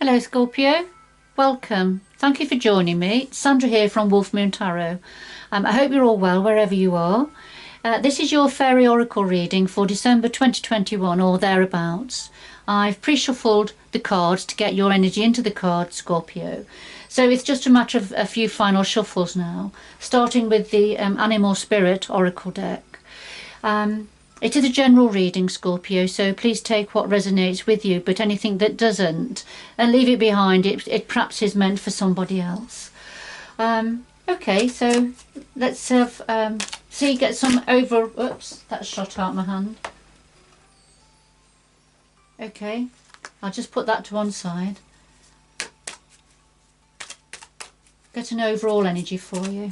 Hello Scorpio, welcome. Thank you for joining me. Sandra here from Wolf Moon Tarot. I hope you're all well wherever you are. This is your Fairy Oracle reading for December 2021 or thereabouts. I've pre-shuffled the cards to get your energy into the card, Scorpio. So it's just a matter of a few final shuffles now, starting with the Animal Spirit Oracle deck. It is a general reading, Scorpio, so please take what resonates with you, but anything that doesn't, and leave it behind. It perhaps is meant for somebody else. Okay, so let's have, get some oops, that shot out my hand. Okay, I'll just put that to one side. Get an overall energy for you.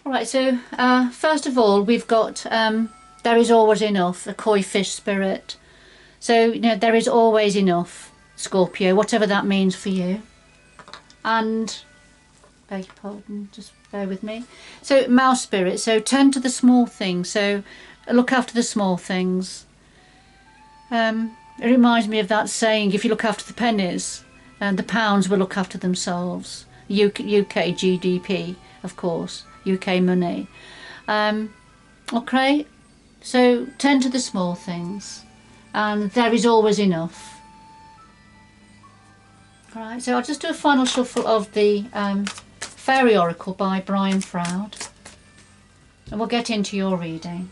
Alright, so first of all we've got there is always enough, the koi fish spirit. So, you know, there is always enough, Scorpio, whatever that means for you. And, beg your pardon, just bear with me. So, mouse spirit, so tend to the small things, so look after the small things. It reminds me of that saying, if you look after the pennies, the pounds will look after themselves. UK GDP, of course. UK money. Okay, so tend to the small things, and there is always enough. Right, so I'll just do a final shuffle of the Fairy Oracle by Brian Froud, and we'll get into your reading.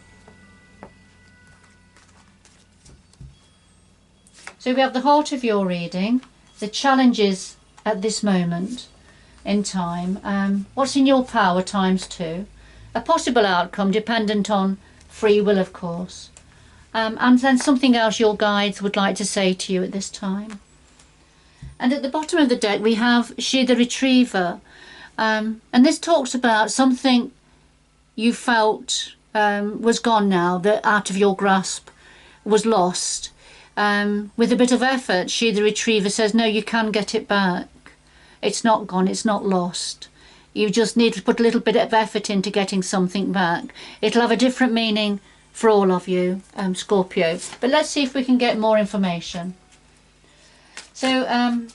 So we have the heart of your reading, the challenges at this moment in time, what's in your power ×2, a possible outcome dependent on free will, of course, and then something else your guides would like to say to you at this time. And at the bottom of the deck we have She the Retriever, and this talks about something you felt was gone now, that out of your grasp, was lost. With a bit of effort, She the Retriever says, no, you can get it back. It's not gone, it's not lost. You just need to put a little bit of effort into getting something back. It'll have a different meaning for all of you, Scorpio. But let's see if we can get more information. So,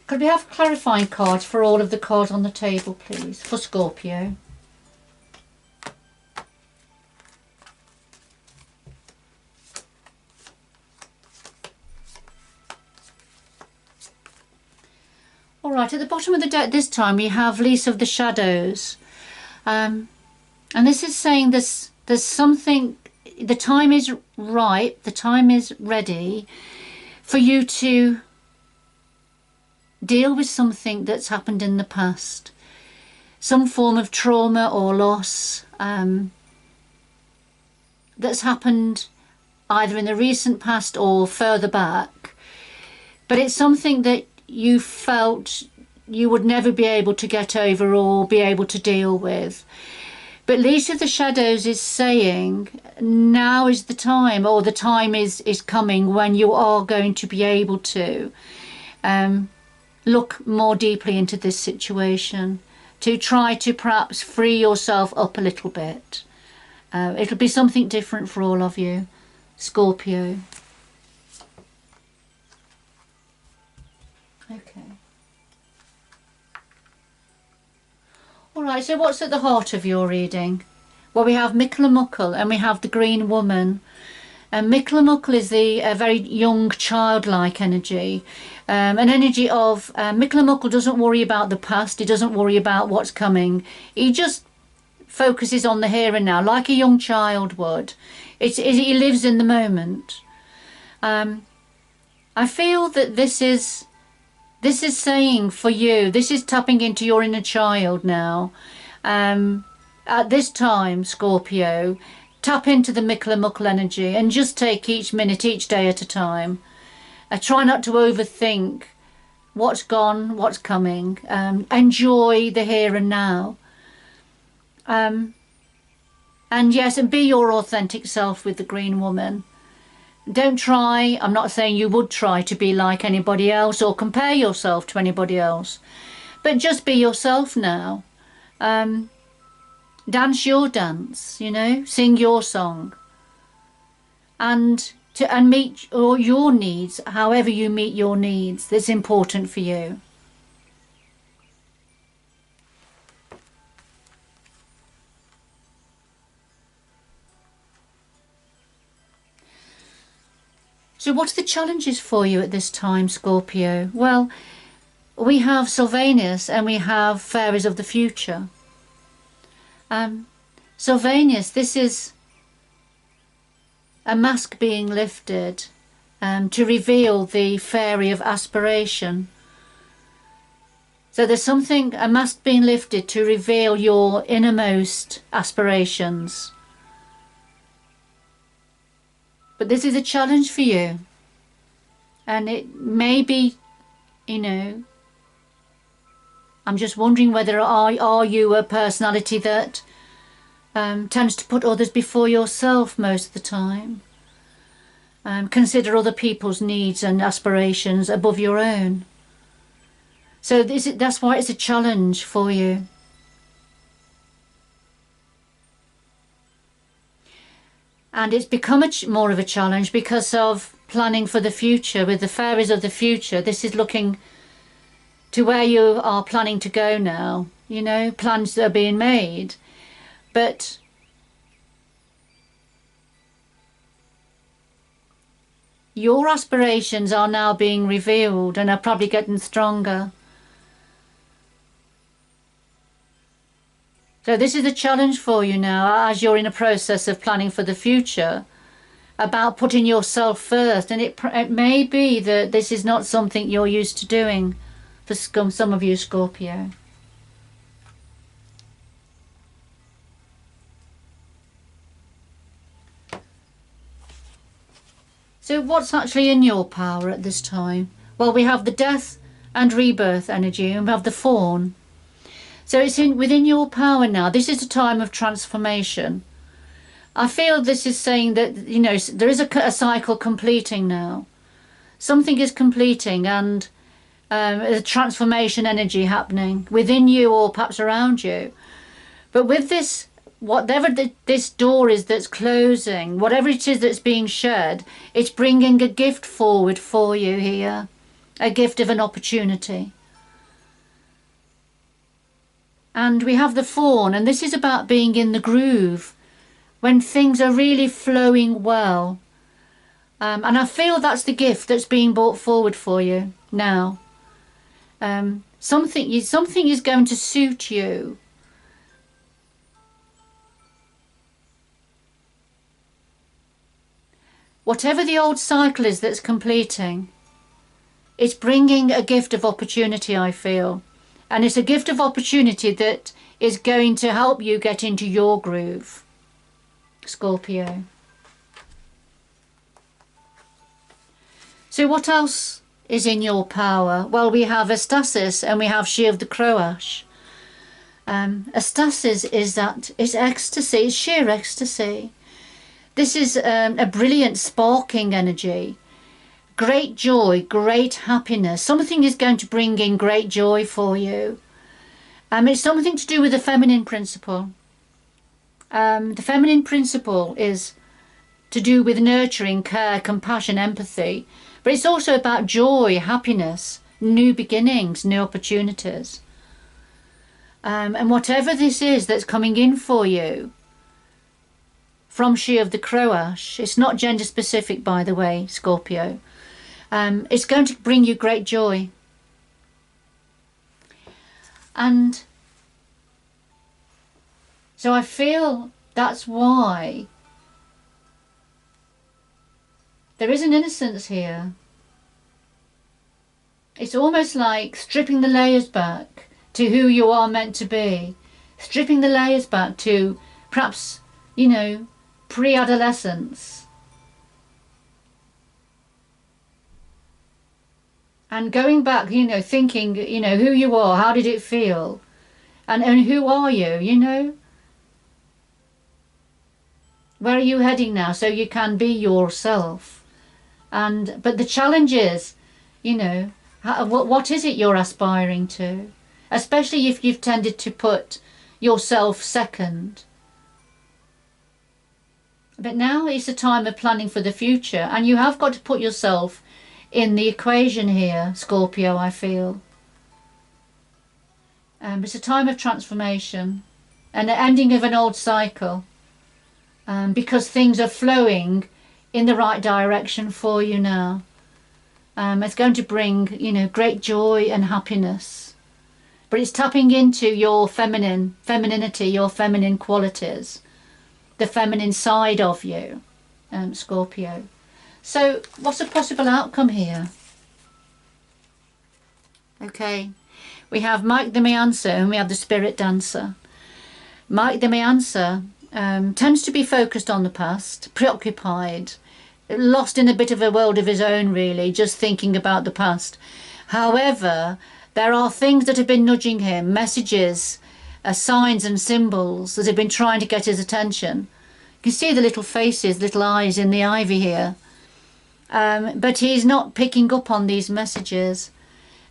could we have clarifying cards for all of the cards on the table, please, for Scorpio? Alright, at the bottom of the deck this time we have Lease of the Shadows. And this is saying there's something, the time is right, the time is ready for you to deal with something that's happened in the past. Some form of trauma or loss that's happened either in the recent past or further back. But it's something that you felt you would never be able to get over or be able to deal with. But Lease of the Shadows is saying now is the time, or the time is coming when you are going to be able to look more deeply into this situation, to try to perhaps free yourself up a little bit. It'll be something different for all of you, Scorpio. Okay. Alright, so what's at the heart of your reading? Well, we have Mickle and Muckle and we have the Green Woman. And Mickle and Muckle is the very young, childlike energy. An energy of Mickle and Muckle doesn't worry about the past, he doesn't worry about what's coming. He just focuses on the here and now, like a young child would. He lives in the moment. I feel that this is saying for you, this is tapping into your inner child now. At this time, Scorpio, tap into the Mickle and Muckle energy and just take each minute, each day at a time. Try not to overthink what's gone, what's coming. Enjoy the here and now. And yes, and be your authentic self with the Green Woman. Don't try, I'm not saying you would try to be like anybody else or compare yourself to anybody else, but just be yourself now. dance your dance, you know, sing your song, and meet all your needs, however you meet your needs that's important for you. So what are the challenges for you at this time, Scorpio? Well, we have Sylvanus and we have Fairies of the Future. Sylvanus, this is a mask being lifted to reveal the Fairy of Aspiration. So there's a mask being lifted to reveal your innermost aspirations. But this is a challenge for you. And it may be, you know, I'm just wondering whether are you a personality that tends to put others before yourself most of the time. Consider other people's needs and aspirations above your own. So that's why it's a challenge for you. And it's become more of a challenge because of planning for the future. With the Fairies of the Future, this is looking to where you are planning to go now. You know, plans that are being made. But your aspirations are now being revealed and are probably getting stronger. So this is a challenge for you now as you're in a process of planning for the future, about putting yourself first. And it may be that this is not something you're used to doing for some of you, Scorpio. So what's actually in your power at this time? Well, we have the death and rebirth energy, and we have the fawn. So it's within your power now. This is a time of transformation. I feel this is saying that, you know, there is a cycle completing now. Something is completing, and a transformation energy happening within you or perhaps around you. But with this, whatever this door is that's closing, whatever it is that's being shed, it's bringing a gift forward for you here. A gift of an opportunity. And we have the fawn, and this is about being in the groove when things are really flowing well. And I feel that's the gift that's being brought forward for you now. Something is going to suit you. Whatever the old cycle is that's completing, it's bringing a gift of opportunity, I feel. And it's a gift of opportunity that is going to help you get into your groove, Scorpio. So what else is in your power? Well, we have Estasis and we have She of the Croash. Estasis is ecstasy, it's sheer ecstasy. This is a brilliant sparking energy. Great joy, great happiness. Something is going to bring in great joy for you. It's something to do with the feminine principle. The feminine principle is to do with nurturing, care, compassion, empathy. But it's also about joy, happiness, new beginnings, new opportunities. And whatever this is that's coming in for you from She of the Croash, it's not gender specific, by the way, Scorpio. It's going to bring you great joy. And so I feel that's why there is an innocence here. It's almost like stripping the layers back to who you are meant to be. Stripping the layers back to perhaps, you know, pre-adolescence. And going back, you know, thinking, you know, who you are, how did it feel? And who are you, you know? Where are you heading now so you can be yourself? But the challenge is, you know, what is it you're aspiring to? Especially if you've tended to put yourself second. But now is the time of planning for the future, and you have got to put yourself in the equation here, Scorpio, I feel. It's a time of transformation and the ending of an old cycle, because things are flowing in the right direction for you now. It's going to bring, great joy and happiness. But it's tapping into your femininity, your feminine qualities, the feminine side of you, Scorpio. So what's a possible outcome here? Okay, we have Mike the Meancer and we have the Spirit Dancer. Mike the Meancer tends to be focused on the past, preoccupied, lost in a bit of a world of his own, really, just thinking about the past. However, there are things that have been nudging him, messages, signs and symbols that have been trying to get his attention. You can see the little faces, little eyes in the ivy here. But he's not picking up on these messages.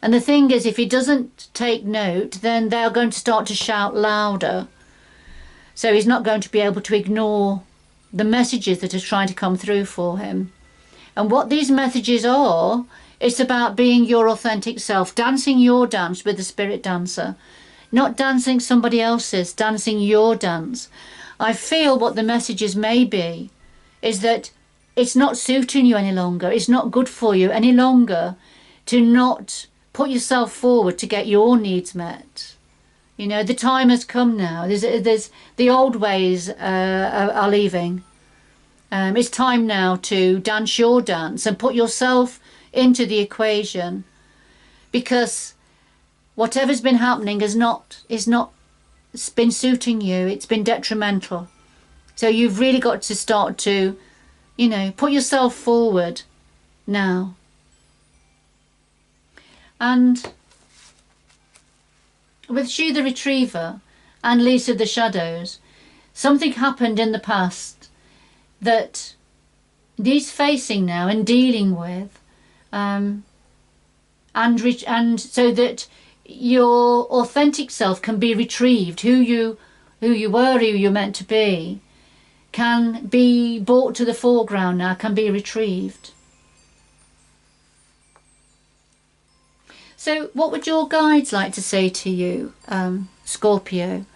And the thing is, if he doesn't take note, then they're going to start to shout louder. So he's not going to be able to ignore the messages that are trying to come through for him. And what these messages are, it's about being your authentic self, dancing your dance with the Spirit Dancer, not dancing somebody else's, dancing your dance. I feel what the messages may be is that it's not suiting you any longer, it's not good for you any longer to not put yourself forward to get your needs met. The time has come now. There's the old ways are leaving. It's time now to dance your dance and put yourself into the equation, because whatever's been happening is not been suiting you. It's been detrimental. So you've really got to start to, put yourself forward now. And with She the Retriever and Lisa the Shadows, something happened in the past that he's facing now and dealing with, and so that your authentic self can be retrieved. Who you were, who you're meant to be, can be brought to the foreground now, can be retrieved. So what would your guides like to say to you, Scorpio?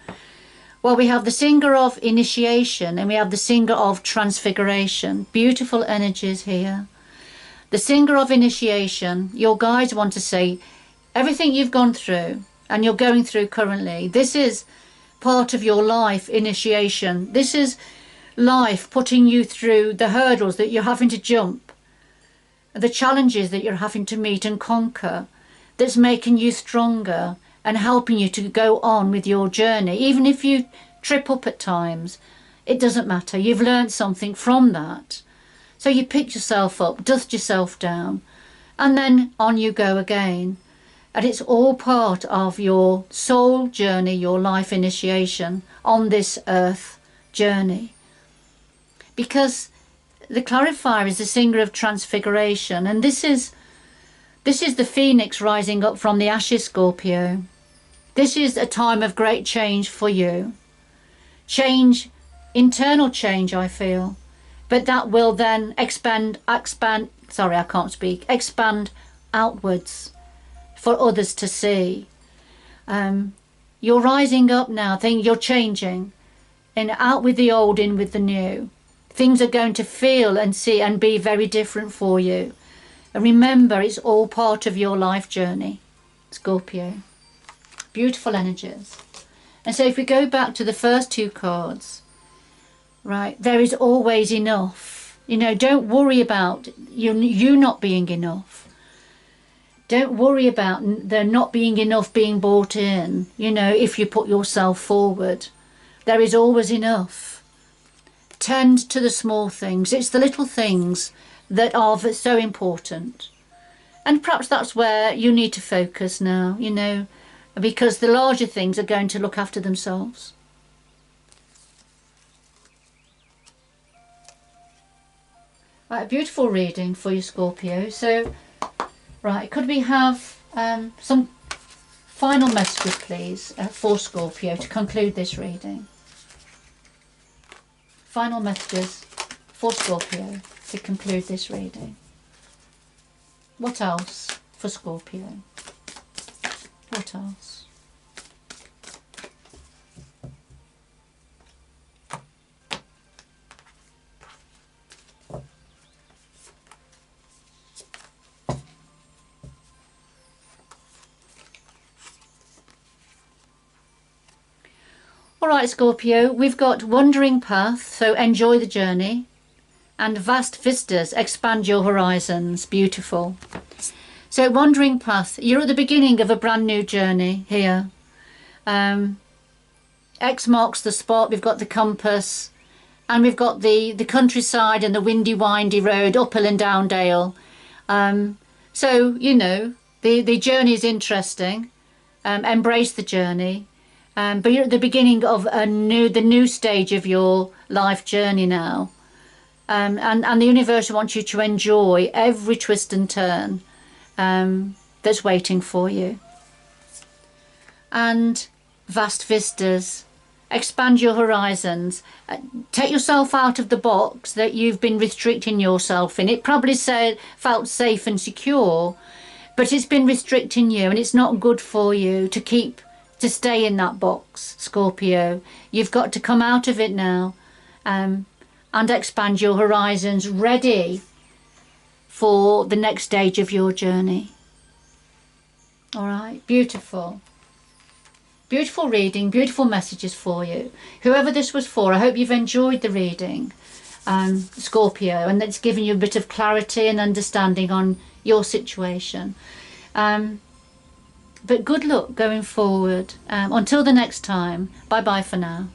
Well, we have the singer of initiation and we have the singer of transfiguration. Beautiful energies here. The singer of initiation, your guides want to say, everything you've gone through and you're going through currently, this is part of your life initiation. This is life putting you through the hurdles that you're having to jump, the challenges that you're having to meet and conquer, that's making you stronger and helping you to go on with your journey. Even if you trip up at times, it doesn't matter. You've learned something from that. So you pick yourself up, dust yourself down, and then on you go again. And it's all part of your soul journey, your life initiation on this earth journey. Because the clarifier is the singer of transfiguration, and this is the phoenix rising up from the ashes, Scorpio. This is a time of great change for you. Change, internal change, I feel. But that will then expand outwards for others to see. You're rising up now, you're changing. And out with the old, in with the new. Things are going to feel and see and be very different for you. And remember, it's all part of your life journey, Scorpio. Beautiful energies. And so if we go back to the first two cards, right, there is always enough. Don't worry about you not being enough. Don't worry about there not being enough being brought in, if you put yourself forward. There is always enough. Tend to the small things. It's the little things that are so important. And perhaps that's where you need to focus now, because the larger things are going to look after themselves. Right, a beautiful reading for you, Scorpio. So, right, could we have some final messages, please, for Scorpio to conclude this reading. Final messages for Scorpio to conclude this reading. What else for Scorpio? What else? Alright Scorpio, we've got wandering path, so enjoy the journey, and vast vistas, expand your horizons, beautiful. So wandering path, you're at the beginning of a brand new journey here. X marks the spot, we've got the compass, and we've got the countryside and the windy windy road, uphill and down dale. So, you know, the journey is interesting, embrace the journey. But you're at the beginning of the new stage of your life journey now. And the universe wants you to enjoy every twist and turn that's waiting for you. And vast vistas, expand your horizons, take yourself out of the box that you've been restricting yourself in. It probably felt safe and secure, but it's been restricting you, and it's not good for you to stay in that box, Scorpio. You've got to come out of it now and expand your horizons, ready for the next stage of your journey. All right, beautiful. Beautiful reading, beautiful messages for you. Whoever this was for, I hope you've enjoyed the reading, Scorpio, and that's given you a bit of clarity and understanding on your situation. But good luck going forward. Until the next time, bye bye for now.